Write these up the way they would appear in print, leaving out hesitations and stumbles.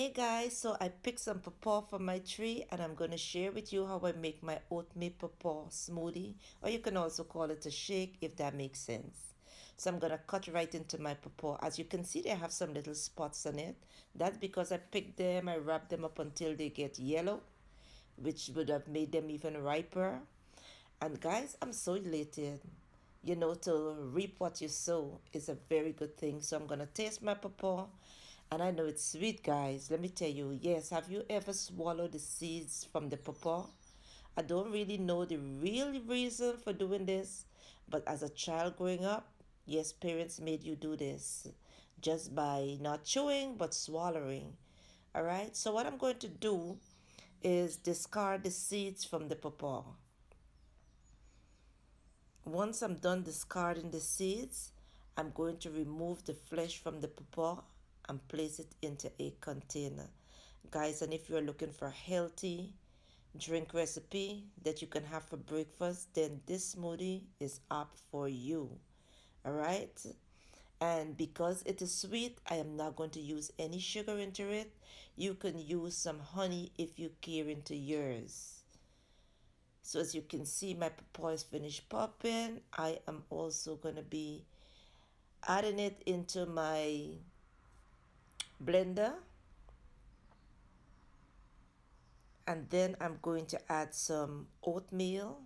Hey guys, so I picked some pawpaw from my tree and I'm going to share with you how I make my oatmeal pawpaw smoothie, or you can also call it a shake if that makes sense. So I'm going to cut right into my pawpaw. As you can see, they have some little spots on it. That's because I picked them, I wrapped them up until they get yellow, which would have made them even riper. And guys, I'm so elated. You know, to reap what you sow is a very good thing. So I'm going to taste my pawpaw. And I know it's sweet, guys. Let me tell you, yes, have you ever swallowed the seeds from the pawpaw? I don't really know the real reason for doing this, but as a child growing up, yes, parents made you do this just by not chewing but swallowing. All right, so what I'm going to do is discard the seeds from the pawpaw. Once I'm done discarding the seeds, I'm going to remove the flesh from the pawpaw and place it into a container. Guys, and if you're looking for a healthy drink recipe that you can have for breakfast, then this smoothie is up for you. All right? And because it is sweet, I am not going to use any sugar into it. You can use some honey if you care into yours. So as you can see, my pawpaw is finished popping. I am also going to be adding it into my blender. And then I'm going to add some oatmeal,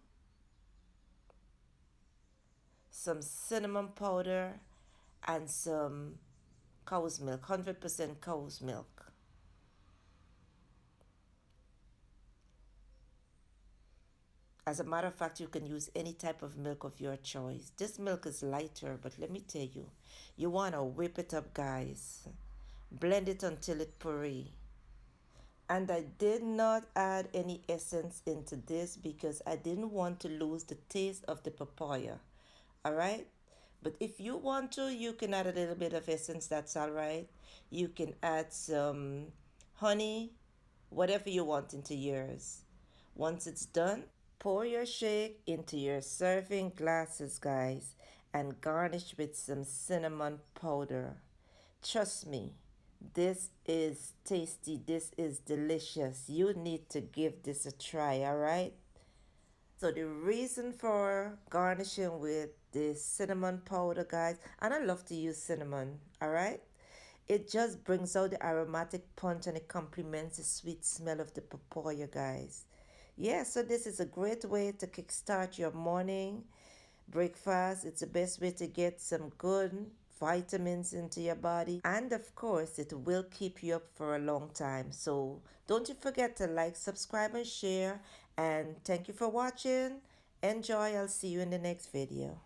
some cinnamon powder, and some cow's milk, 100% cow's milk. As a matter of fact, you can use any type of milk of your choice. This milk is lighter, but let me tell you, you want to whip it up, guys. Blend it until it puree. And I did not add any essence into this because I didn't want to lose the taste of the papaya. All right? But if you want to, you can add a little bit of essence. That's all right. You can add some honey, whatever you want into yours. Once it's done, pour your shake into your serving glasses, guys, and garnish with some cinnamon powder. Trust me, this is tasty. This is delicious. You need to give this a try, all right? So the reason for garnishing with the cinnamon powder, guys, and I love to use cinnamon, all right? It just brings out the aromatic punch and it complements the sweet smell of the papaya, guys. Yeah, so this is a great way to kickstart your morning breakfast. It's the best way to get some good vitamins into your body. And of course, it will keep you up for a long time. So don't you forget to like, subscribe, and share. And thank you for watching. Enjoy. I'll see you in the next video.